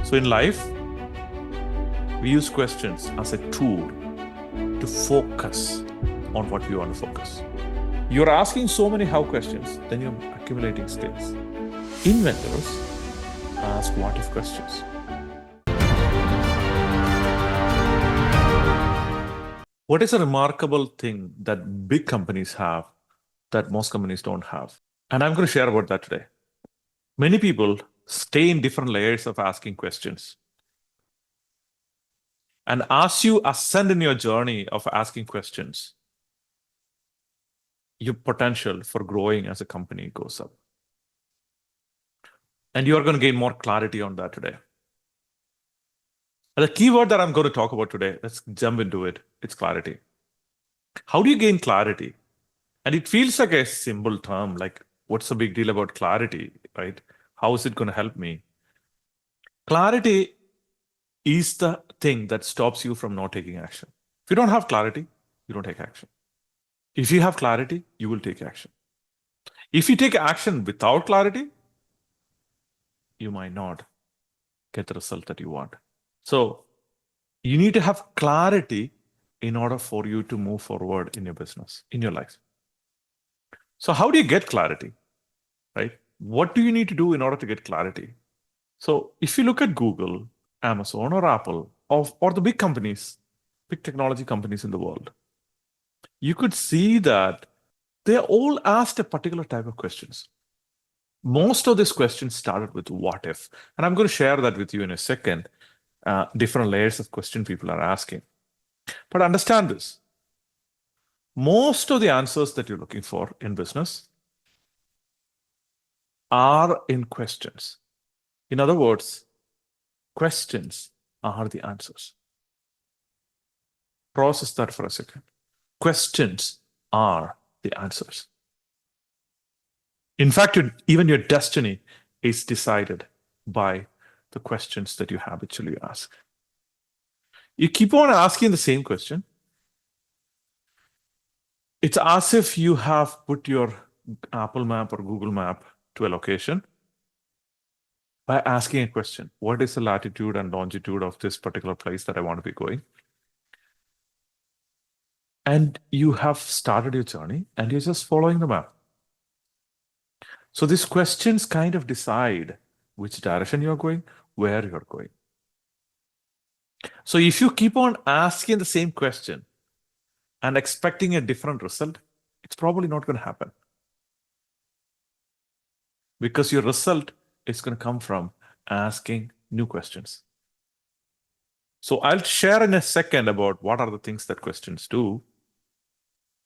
So in life, we use questions as a tool to focus on what we want to focus. You're asking so many how questions, then you're accumulating skills. Inventors ask what if questions. What is a remarkable thing that big companies have that most companies don't have? And I'm going to share about that today. Many people stay in different layers of asking questions. And as you ascend in your journey of asking questions, your potential for growing as a company goes up. And you are going to gain more clarity on that today. And the keyword that I'm going to talk about today, let's jump into it. It's clarity. How do you gain clarity? And it feels like a simple term, like what's the big deal about clarity, right? How is it going to help me? Clarity is the thing that stops you from not taking action. If you don't have clarity, you don't take action. If you have clarity, you will take action. If you take action without clarity, you might not get the result that you want. So you need to have clarity in order for you to move forward in your business, in your life. So how do you get clarity, right? What do you need to do in order to get clarity? So if you look at Google, Amazon, or Apple, or the big companies, big technology companies in the world, you could see that they all asked a particular type of questions. Most of these questions started with what if, and I'm going to share that with you in a second, different layers of question people are asking. But understand this. Most of the answers that you're looking for in business are in questions. In other words, questions are the answers. Process that for a second. Questions are the answers. In fact, even your destiny is decided by the questions that you habitually ask. You keep on asking the same question. It's as if you have put your Apple map or Google map to a location by asking a question. What is the latitude and longitude of this particular place that I want to be going? And you have started your journey and you're just following the map. So these questions kind of decide which direction you're going, where you're going. So if you keep on asking the same question and expecting a different result, it's probably not going to happen. Because your result is going to come from asking new questions. So I'll share in a second about what are the things that questions do.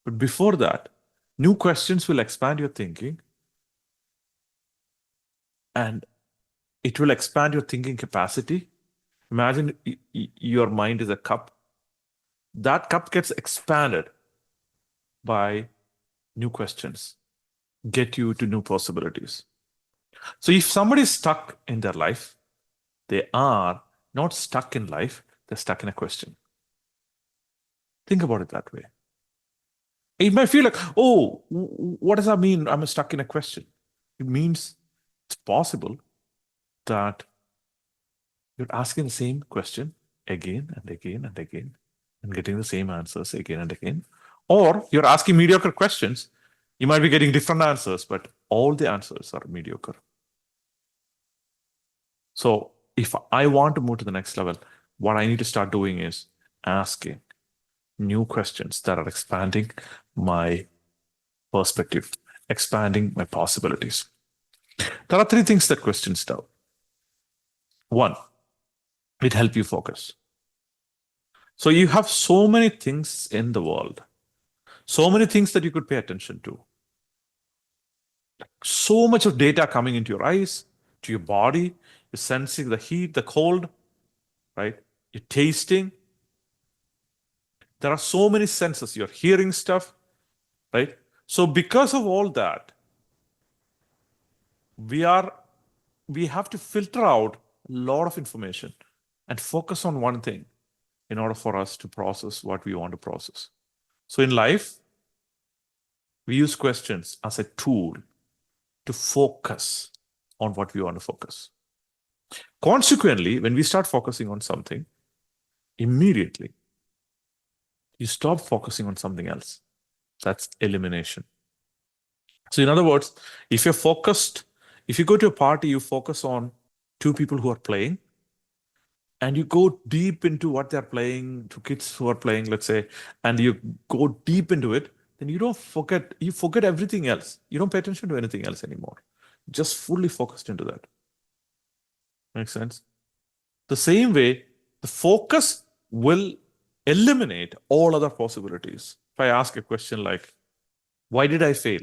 But before that, new questions will expand your thinking and it will expand your thinking capacity. Imagine your mind is a cup. That cup gets expanded by new questions, get you to new possibilities. So if somebody is stuck in their life, they are not stuck in life, they're stuck in a question. Think about it that way. It might feel like, oh, what does that mean? I'm stuck in a question. It means it's possible that you're asking the same question again and again and again and getting the same answers again and again. Or you're asking mediocre questions. You might be getting different answers, but all the answers are mediocre. So if I want to move to the next level, what I need to start doing is asking new questions that are expanding my perspective, expanding my possibilities. There are three things that questions do. One, it helps you focus. So you have so many things in the world, so many things that you could pay attention to. So much of data coming into your eyes, to your body, you're sensing the heat, the cold, right? You're tasting. There are so many senses. You're hearing stuff, right? So because of all that, we have to filter out a lot of information and focus on one thing in order for us to process what we want to process. So in life, we use questions as a tool to focus on what we want to focus. Consequently, when we start focusing on something, immediately you stop focusing on something else. That's elimination. So in other words, if you're focused, if you go to a party, you focus on two people who are playing, and you go deep into what they're playing, to kids who are playing, let's say, and you go deep into it, then you forget everything else. You don't pay attention to anything else anymore. Just fully focused into that. Makes sense? The same way, the focus will eliminate all other possibilities. If I ask a question like, why did I fail?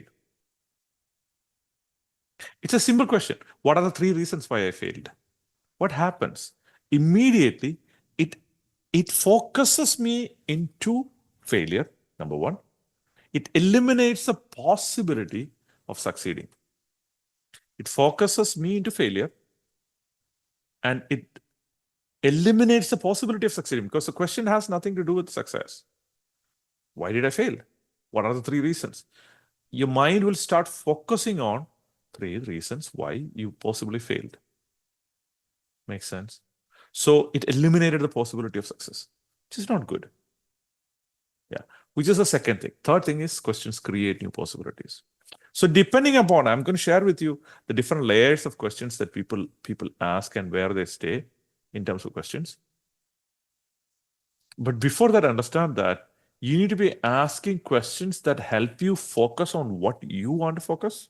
It's a simple question. What are the three reasons why I failed? What happens? Immediately, it focuses me into failure, number one. It eliminates the possibility of succeeding. It focuses me into failure, and it eliminates the possibility of succeeding, because the question has nothing to do with success. Why did I fail? What are the three reasons? Your mind will start focusing on three reasons why you possibly failed. Makes sense? So it eliminated the possibility of success, which is not good. Yeah, which is the second thing. Third thing is questions create new possibilities. So depending upon, I'm going to share with you the different layers of questions that people ask and where they stay in terms of questions. But before that, understand that you need to be asking questions that help you focus on what you want to focus,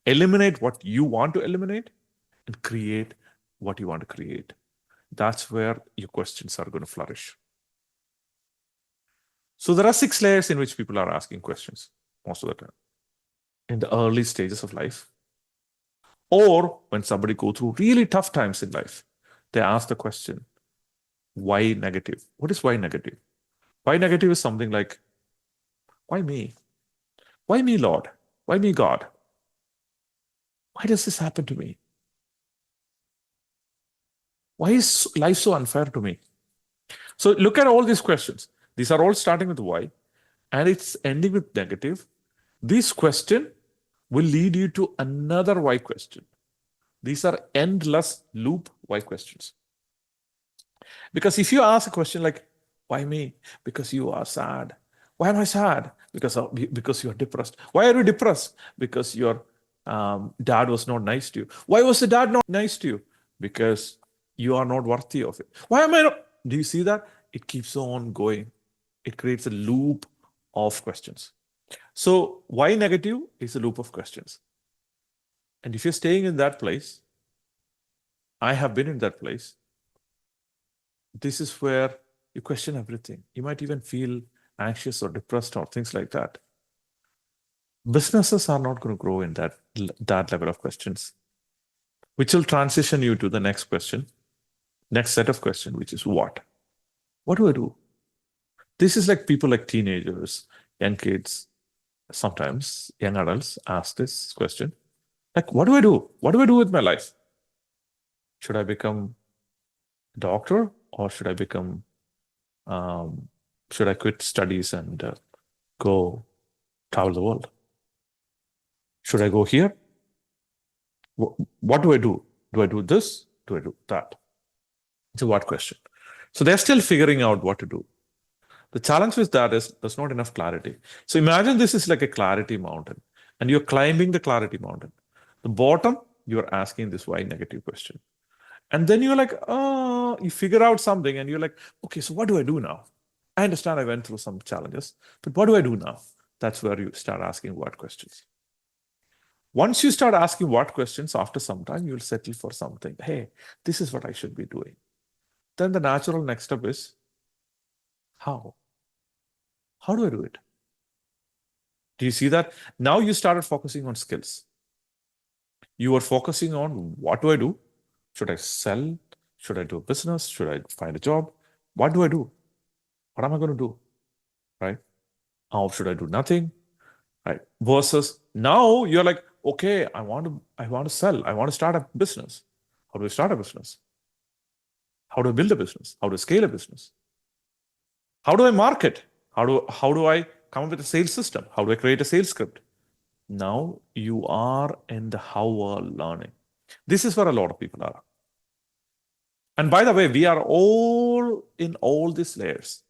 eliminate what you want to eliminate, and create what you want to create. That's where your questions are going to flourish. So there are 6 layers in which people are asking questions most of the time. In the early stages of life, or when somebody go through really tough times in life, they ask the question, why negative? What is why negative? Why negative is something like, why me? Why me, Lord? Why me, God? Why does this happen to me? Why is life so unfair to me? So look at all these questions. These are all starting with why, and it's ending with negative. This question will lead you to another why question. These are endless loop why questions. Because if you ask a question like, why me? Because you are sad. Why am I sad? Because you're depressed. Why are you depressed? Because your dad was not nice to you. Why was the dad not nice to you? Because you are not worthy of it. Why am I not? Do you see that? It keeps on going. It creates a loop of questions. So why negative is a loop of questions. And if you're staying in that place, I have been in that place, this is where you question everything. You might even feel anxious or depressed or things like that. Businesses are not going to grow in that level of questions, which will transition you to the next question, next set of questions, which is what? What do I do? This is like people like teenagers, young kids, sometimes young adults ask this question. Like, what do I do? What do I do with my life? Should I become a doctor, or should I become, should I quit studies and go travel the world? Should I go here? What do I do? Do I do this? Do I do that? It's a what question. So they're still figuring out what to do. The challenge with that is there's not enough clarity. So imagine this is like a clarity mountain, and you're climbing the clarity mountain. The bottom, you're asking this why negative question. And then you're like, oh, you figure out something and you're like, okay, so what do I do now? I understand I went through some challenges, but what do I do now? That's where you start asking what questions. Once you start asking what questions, after some time, you'll settle for something. Hey, this is what I should be doing. Then the natural next step is, how? How do I do it? Do you see that? Now you started focusing on skills. You were focusing on, what do I do? Should I sell? Should I do a business? Should I find a job? What do I do? What am I going to do? Right? How should I do nothing? Right? Versus now you're like, okay, I want to sell. I want to start a business. How do I start a business? How do I build a business? How do I scale a business? How do I market? How do I come up with a sales system? How do I create a sales script? Now you are in the how learning. This is where a lot of people are. And by the way, we are all in all these layers.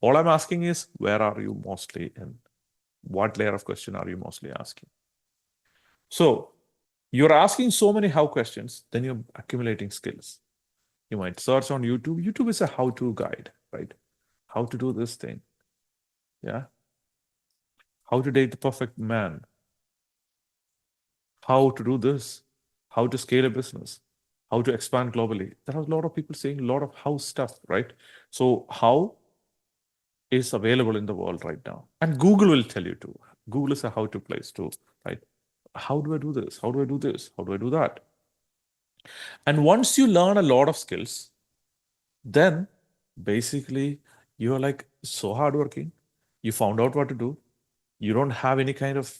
All I'm asking is, where are you mostly in? What layer of question are you mostly asking? So you're asking so many how questions, then you're accumulating skills. You might search on YouTube. YouTube is a how-to guide, right? How to do this thing. Yeah. How to date the perfect man. How to do this. How to scale a business. How to expand globally. There are a lot of people saying a lot of how stuff, right? So how is available in the world right now. And Google will tell you to. Google is a how-to place too, right? How do I do this? How do I do this? How do I do that? And once you learn a lot of skills, then basically you're like so hardworking. You found out what to do. You don't have any kind of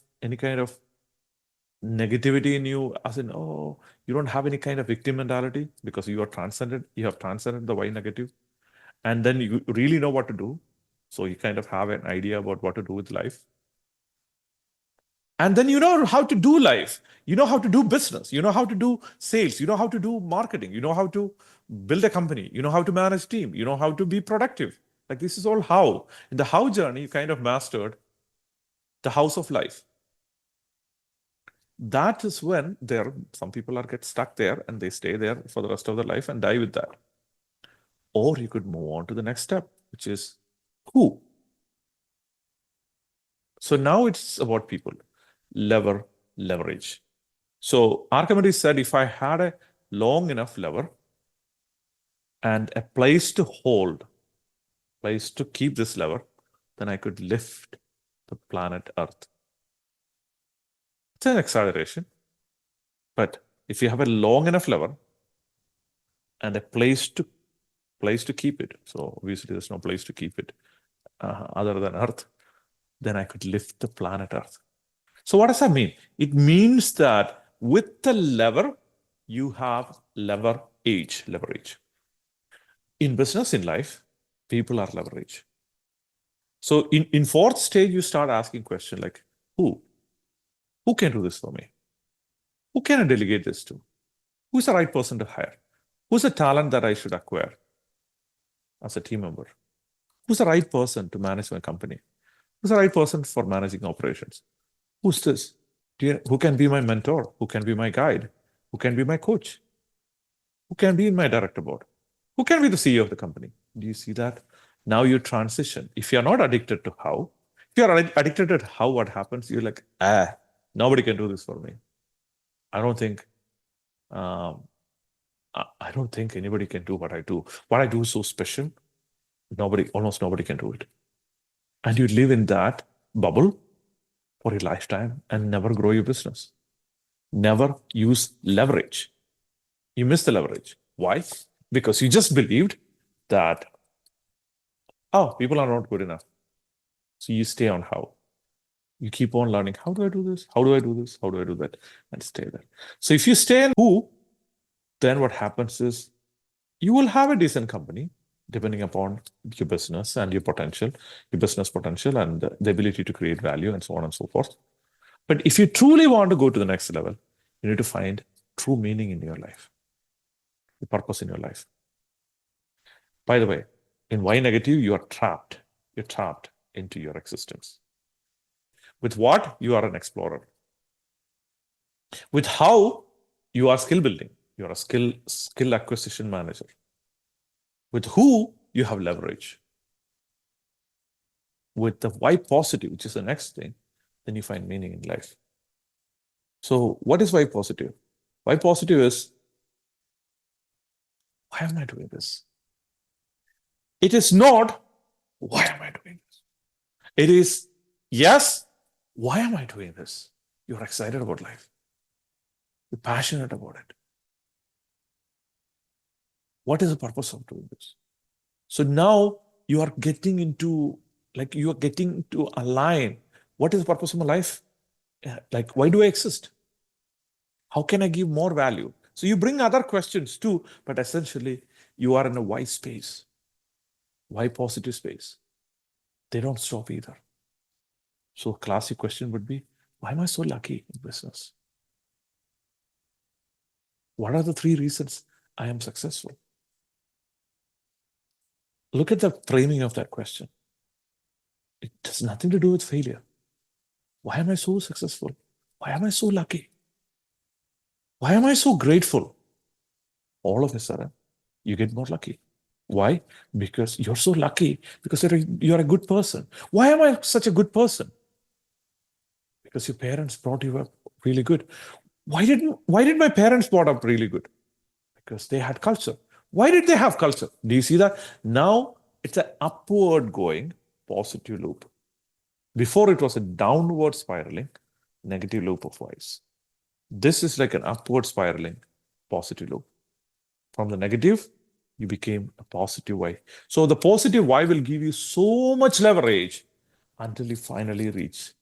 negativity in you, as in, oh, you don't have any kind of victim mentality because you have transcended the why negative. And then you really know what to do. So you kind of have an idea about what to do with life. And then you know how to do life. You know how to do business. You know how to do sales. You know how to do marketing. You know how to build a company. You know how to manage team. You know how to be productive. Like this is all how. In the how journey, you kind of mastered the house of life. That is when some people get stuck there and they stay there for the rest of their life and die with that. Or you could move on to the next step, which is who. So now it's about people. Leverage. So Archimedes said, if I had a long enough lever and a place to keep this lever, then I could lift the planet Earth. It's an exaggeration. But if you have a long enough lever and a place to keep it, so obviously there's no place to keep it other than Earth, then I could lift the planet Earth. So what does that mean? It means that with the lever, you have leverage. In business, in life, people are leverage. So in fourth stage, you start asking questions like, who? Who can do this for me? Who can I delegate this to? Who's the right person to hire? Who's the talent that I should acquire as a team member? Who's the right person to manage my company? Who's the right person for managing operations? Who's this? Who can be my mentor? Who can be my guide? Who can be my coach? Who can be in my director board? Who can be the CEO of the company? Do you see that? Now you transition. If you're not addicted to how, if you're addicted to how, what happens, you're like, nobody can do this for me. I don't think anybody can do what I do. What I do is so special. Almost nobody can do it. And you live in that bubble for your lifetime and never grow your business. Never use leverage. You miss the leverage. Why? Because you just believed that, people are not good enough. So you stay on how. You keep on learning. How do I do this? How do I do this? How do I do that? And stay there. So if you stay in who, then what happens is you will have a decent company depending upon your business and your business potential and the ability to create value and so on and so forth. But if you truly want to go to the next level, you need to find true meaning in your life, the purpose in your life. By the way, in Y negative, you are trapped. You're trapped into your existence. With what? You are an explorer. With how? You are skill building. You are a skill acquisition manager. With who? You have leverage. With the Y positive, which is the next thing, then you find meaning in life. So what is Y positive? Y positive is, why am I doing this? It is not, why am I doing this? It is, yes, why am I doing this? You're excited about life. You're passionate about it. What is the purpose of doing this? So now you are getting to align. What is the purpose of my life? Like, why do I exist? How can I give more value? So you bring other questions too, but essentially you are in a Y space, Y positive space. They don't stop either. So a classic question would be, why am I so lucky in business? What are the 3 reasons I am successful? Look at the framing of that question. It has nothing to do with failure. Why am I so successful? Why am I so lucky? Why am I so grateful? All of a sudden, you get more lucky. Why? Because you're so lucky, because you're a good person. Why am I such a good person? Because your parents brought you up really good. Why did my parents brought up really good? Because they had culture. Why did they have culture? Do you see that? Now it's an upward going positive loop. Before it was a downward spiraling negative loop of whys. This is like an upward spiraling positive loop. From the negative, you became a positive why. So the positive why will give you so much leverage until you finally reach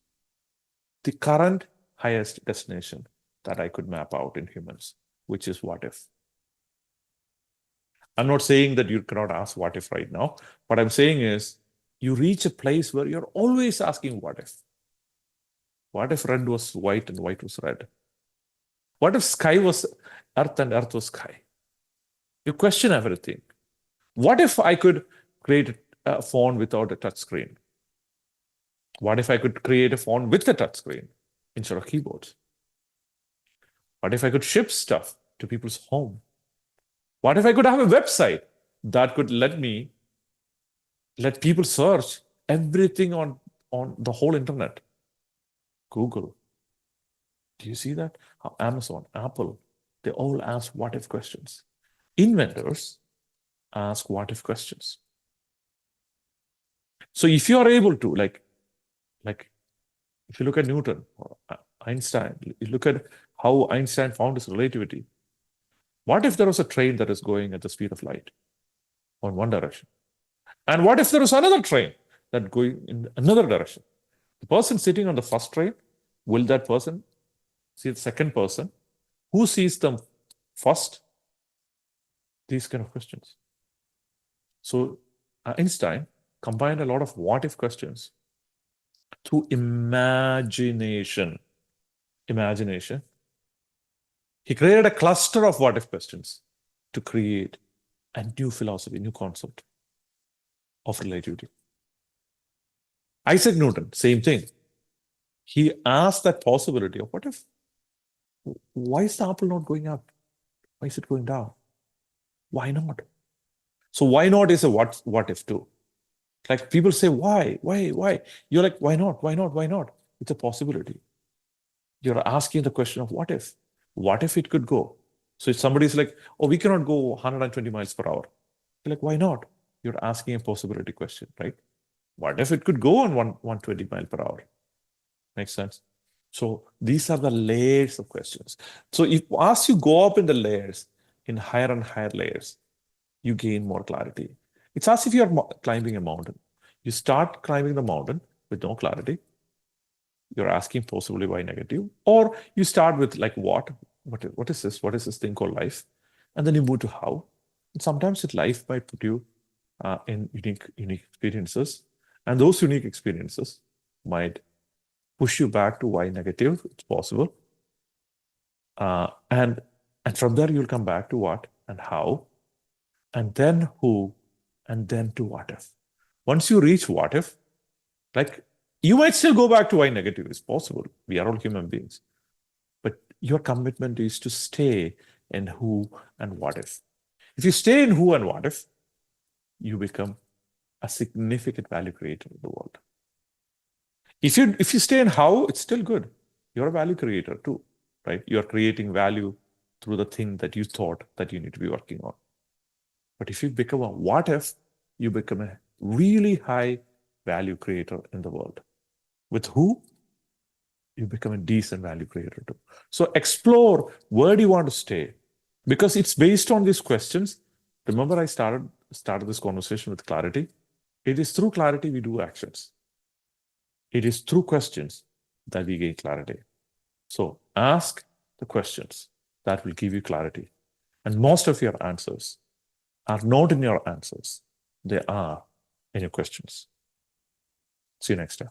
the current highest destination that I could map out in humans, which is what if. I'm not saying that you cannot ask what if right now. What I'm saying is you reach a place where you're always asking what if. What if red was white and white was red? What if sky was earth and earth was sky? You question everything. What if I could create a phone without a touch screen? What if I could create a phone with a touch screen instead of keyboards? What if I could ship stuff to people's home? What if I could have a website that could let people search everything on the whole internet? Google. Do you see that? Amazon, Apple, they all ask what if questions. Inventors ask what if questions. So if you are able to, like if you look at Newton or Einstein, you look at how Einstein found his relativity. What if there was a train that is going at the speed of light on one direction? And what if there was another train that going in another direction? The person sitting on the first train, will that person see the second person? Who sees them first? These kind of questions. So Einstein combined a lot of what if questions through imagination. He created a cluster of what if questions to create a new philosophy, new concept of relativity. Isaac Newton, same thing. He asked that possibility of what if, why is the apple not going up? Why is it going down? Why not? So why not is a what if too. Like people say, why? You're like, why not? It's a possibility. You're asking the question of what if? What if it could go? So if somebody's like, oh, we cannot go 120 miles per hour. You're like, why not? You're asking a possibility question, right? What if it could go on 120 miles per hour? Makes sense? So these are the layers of questions. So as you go up in the layers, in higher and higher layers, you gain more clarity. It's as if you're climbing a mountain. You start climbing the mountain with no clarity. You're asking possibly why negative, or you start with like what is this? What is this thing called life? And then you move to how. And sometimes life might put you in unique experiences, and those unique experiences might push you back to why negative. It's possible, and from there you'll come back to what and how, and then who, and then to what if. Once you reach what if, like you might still go back to why negative is possible. We are all human beings. But your commitment is to stay in who and what if. If you stay in who and what if, you become a significant value creator in the world. If you stay in how, it's still good. You're a value creator too, right? You're creating value through the thing that you thought that you need to be working on. But if you become a what if, you become a really high value creator in the world. With who, you become a decent value creator too. So explore where do you want to stay, because it's based on these questions. Remember, I started this conversation with clarity. It is through clarity we do actions. It is through questions that we gain clarity. So ask the questions that will give you clarity. And most of your answers are not in your answers. They are in your questions. See you next time.